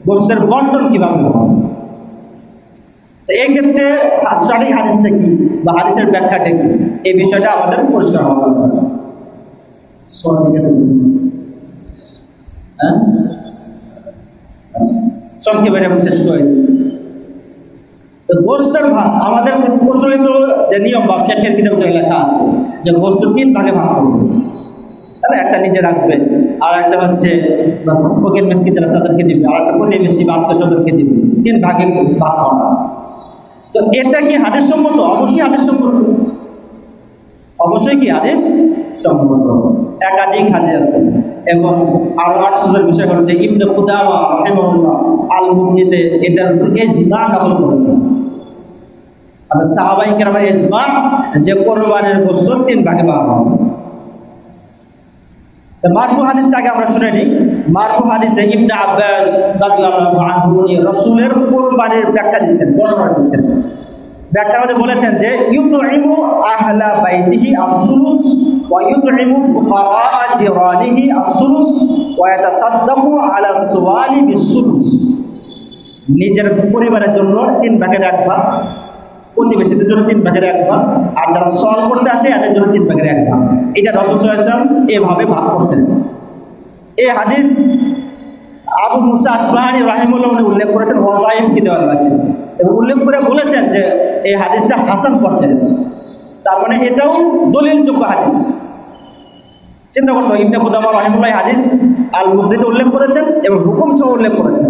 গোশতের বন্টন কিভাবে হবে। তো এই ক্ষেত্রে সঠিক হাদিসটা কি বা হাদিসের ব্যাখ্যাটা কি, এই বিষয়টা আমাদের পরিষ্কার হওয়া দরকার। ঠিক আছে, হ্যাঁ, আচ্ছা, সংক্ষেপে আমি শেষ করে দিই। তো গোশতের ভাগ আমাদের প্রচলিত যে নিয়ম বা ফিকহের কিতাবে লেখা আছে যে গোশত 3 ভাগে ভাগ করবে। তাহলে একটা নিজে রাখবে, আর একটা হচ্ছে ফকির মিসকিন যারা তাদেরকে দিবে, আর একটা প্রতিবেশী বা আত্মীয়স্বজনকে দিবে। 3 ভাগে ভাগ করা। তো এটা কি হাদিস সম্মত? অবশ্যই হাদিস সম্মত, অবশ্যই কি হাদিস সম্মত। একাধিক হাদিস আছে এবং আরো আশ্চর্যের বিষয় হলো যে ইবনে কুদামা রাহিমাহুল্লাহ আল মুগনিতে এটার উপর ইজমা নকল করেছেন। আর সাহাবায়ে কেরামের ইজমা যে কুরবানির গোশত 3 ভাগে ভাগ হবে। তো মারফু হাদিসটাকে আমরা শুনে নিই। মারফু হাদিসে ইবনে আব্বাস রাদিয়াল্লাহু আনহু উনি রাসূলের কুরবানির ব্যাখ্যা দিচ্ছেন, বর্ণনা দিচ্ছেন। ব্যাখ্যাতে বলেছেন যে ইউতইমু আহলা বাইতিহি আস-সুলুস ওয়া ইউতইমু ফুকারা জিরানিহি আস-সুলুস ওয়া ইয়াতাসাদ্দাকু আলা সুওয়ালি বিস-সুলুস। নিজের পরিবারের জন্য 3 ভাগের 1 ভাগ, প্রতিবেশীদের জন্য 3 ভাগের 1 ভাগ, আর যারা সওয়াল করতে আসে এদের জন্য 3 ভাগের 1 ভাগ। এটা রাসূল সাল্লাল্লাহু আলাইহি ওয়াসাল্লাম এভাবে ভাগ করতেন। এই হাদিস আবু মুসা আসবাহানী রাহিমাহুল্লাহ উনি উল্লেখ করেছেন ওয়াজাইফ কিতাবের মাঝে, এবং উল্লেখ করে বলেছেন যে এই হাদিসটা হাসান পর্যায়ের। তার মানে এটাও দলিলযোগ্য হাদিস। চিন্তা করতে ইবনে কুদামা রাহিমাহুল্লাহ হাদিস আল মুগনিতে উল্লেখ করেছেন এবং হুকুম সহ উল্লেখ করেছেন।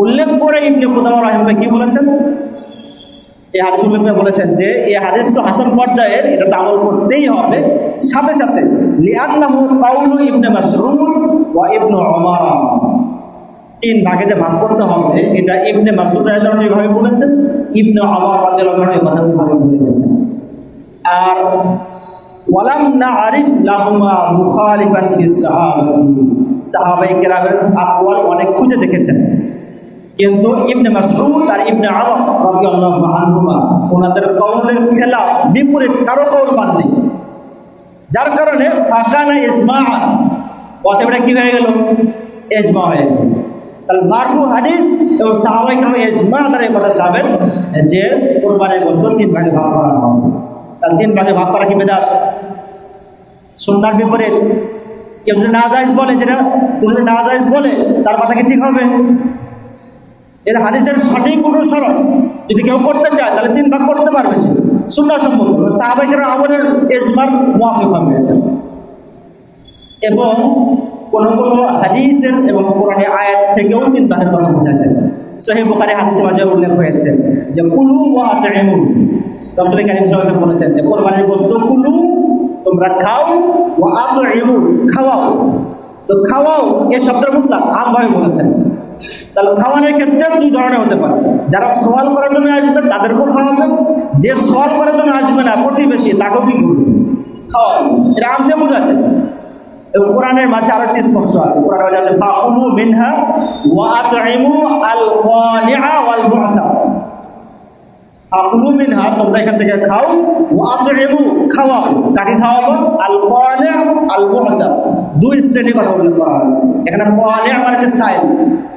উল্লেখ করে ইবনে কুদামা রাহিমাহুল্লাহ কি বলেছেন? এই হাদিস উল্লেখ করে বলেছেন যে এই হাদিস তো হাসান পর্যায়ের, এটাতে আমল করতেই হবে। সাথে সাথে লিআন্নাহু কাউলু ইবনে মাসরুদ ওয়া ইবনে উমার, 3 ভাগে যে ভাগ করতে হবে এটা ইবনে মাসউদ রাদিয়াল্লাহু আনহু এইভাবে বলেছেন, ইবনে উমার রাদিয়াল্লাহু আনহু এই কথা ভাবে বলে গেছেন। আর ওয়ালাম না'রিফ লাহুমা মুখালিফান ফি সাহাবাতি, সাহাবায়ে কেরামের আকওয়াল অনেক খুঁজে দেখেছেন, কিন্তু ইবনে মাসউদ আর ইবনে উমর রাদিয়াল্লাহু আনহুমা ওনাদের কওলের খেলাফ বিপরীত কারো কওল বাদ নেই, যার কারণে ফাকানা ইজমা, কথাটা কি হয়ে গেল? ইজমা হয়ে গেল। তাহলে মারফু হাদিস এবং সাহাবায়ে কেরামের ইজমা দ্বারা এই কথা সাবেত যে কুরবানির গোশত 3 ভাগে ভাগ করা হবে। তাহলে 3 ভাগে ভাগ করা কি বিদআত? সুন্নাহর বিপরীত। কেউ যদি নাজায়েজ বলে, যেটা যদি নাজায়েজ বলে তার কথা কি ঠিক হবে? এর হাদিসের সঠিক অনুসরণ যদি কেউ করতে চায় তাহলে 3 ভাগ করতে পারবে, সে সুন্নাহ সম্মত। সাহাবায়ে কেরাম আমলের ইজমার মুওয়াফিক হবে এটা। এবং কোন কোন হাদিসের এবং কোরআনের আয়াত থেকেও 3 ভাগের কথা বোঝা যায়। সহিহ বুখারী হাদিসে মাঝে উল্লেখ হয়েছে যে কুলু ওয়া আতইমু, রাসূল কারীম সাল্লাল্লাহু আলাইহি ওয়াসাল্লাম বলেছেন যে কুরবানির গোশত কুলু তোমরা খাও, ওয়া আতইমু খাওয়াও। তো খাওয়াও এই শব্দের মুতলাক আমভাবে বলেছেন। তাহলে খাওয়ানোর ক্ষেত্রে 2 ধরনের হতে পারে। যারা সওয়াল করার জন্য আসবে তাদেরকেও খাওয়াবে, যে সওয়াল করার জন্য আসবে না প্রতিবেশী তাকেও কি করবে? খাওয়াবে। এটা আমতে বোঝাচ্ছে। এবং কোরআনের মাঝে আরো একটি স্পষ্ট আছে, কোরআনের মাঝে আছে ফাকুলু মিনহা ওয়া আতইমু আল কানিআ ওয়াল মু'তা। ফাকুলু মিনহা তোমরা এখান থেকে খাও, ওয়া আতইমু খাওয়াও। কাকে খাওয়াবো? আল কানিআ আল মু'তা। 2 শ্রেণীর কথা উল্লেখ করা হয়েছে এখানে। কানিআ মানে যে চাইল,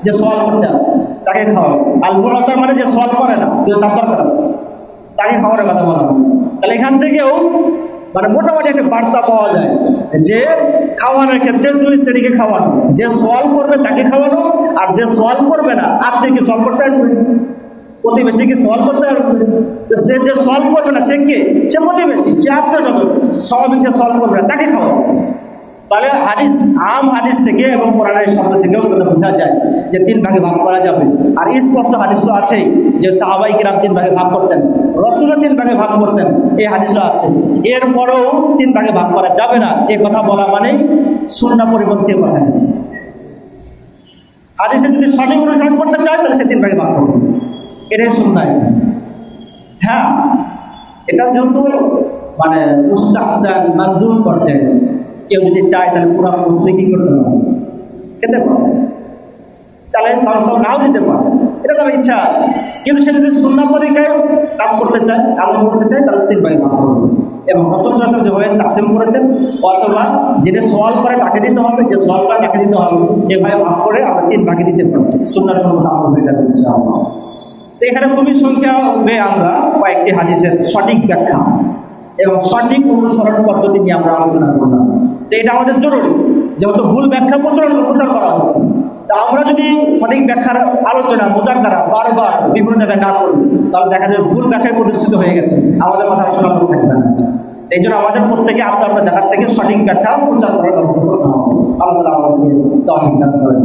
যে সওয়াল করতে আসে তাকে খাওয়াও। আল মু'তা মানে যে সওয়াল করে না কিন্তু তার দরকার আছে, তাকে খাওয়ার কথা বলা হয়েছে। তাহলে এখান থেকেও মানে মোটামুটি একটা বার্তা পাওয়া যায় যে খাওয়ানোর ক্ষেত্রে 2 শ্রেণীকে খাওয়ানো, যে সওয়াল করবে তাকে খাওয়ানো, আর যে সওয়াল করবে না আপনি কি সওয়াল করতে আসবেন? প্রতিবেশীকে সওয়াল করতে আসবে। তো সে যে সওয়াল করবে না সে কে? সে প্রতিবেশী, সে আত্মীয়স্বজন, স্বাভাবিক যে সওয়াল করবে না তাকে খাওয়ানো। তাহলে হাদিস, আম হাদিস থেকে এবং কোরআনের শব্দ থেকেও বোঝা যায় যে 3 ভাগে ভাগ করা যাবে। আর স্পষ্ট হাদিস তো আছেই যে সাহাবায়ে কেরাম 3 ভাগে ভাগ করতেন, রাসূলও 3 ভাগে ভাগ করতেন, এই হাদিসও আছে। এরপরেও 3 ভাগে ভাগ করা যাবে না এই কথা বলা মানে সুন্নাহ পরিপন্থী কথা। হাদিসে যদি সঠিক অনুসরণ করতে চায় তাহলে সে 3 ভাগে ভাগ করবে, এটাই সুন্নাহ। হ্যাঁ, এটা যেহেতু মানে মুস্তাহসান মাকদুম পর্যায়ে, কেউ যদি চায় তাহলে পুরো মুসলিম কি করতে পারে? খেতে পারে। তাহলে তাও নাও দিতে পারে, এটা তার ইচ্ছা আছে। কিন্তু সে যদি সুন্নাহ তরিকায় কাজ করতে চায়, আমল করতে চায়, তাহলে 3 ভাগে ভাগ করবে। এবং রাসূল সাল্লাল্লাহু আলাইহি ওয়াসাল্লাম যেভাবে তাকসিম করেছেন, অথবা যিনি সওয়াল করে তাকে দিতে হবে, যে সওয়াল করে তাকে দিতে হবে, এভাবে ভাগ করে আমরা 3 ভাগে দিতে পারবো, সুন্নাহ সম্মত আমল হয়ে যাবে ইনশাআল্লাহ। তো এখানে খুবই সংক্ষেপে আমরা কয়েকটি হাদিসের সঠিক ব্যাখ্যা এবং সঠিক অনুসরণ পদ্ধতি নিয়ে আমরা আলোচনা করলাম। তো এটা আমাদের জরুরি, যেহেতু ভুল ব্যাখ্যা প্রচার করা হচ্ছে। তা আমরা যদি সঠিক ব্যাখ্যার আলোচনা মোজাক্কারা বারবার বিভিন্ন জায়গায় না করি, তাহলে দেখা যাবে ভুল ব্যাখ্যায় প্রতিষ্ঠিত হয়ে গেছে, আমাদের কথা শোনা থাকবে না। এই জন্য আমাদের প্রত্যেকে আপনার জায়গা থেকে সঠিক ব্যাখ্যা প্রচার করার ব্যবস্থা করতে হবে। আল্লাহ আমাদেরকে তৌফিক দান করেন।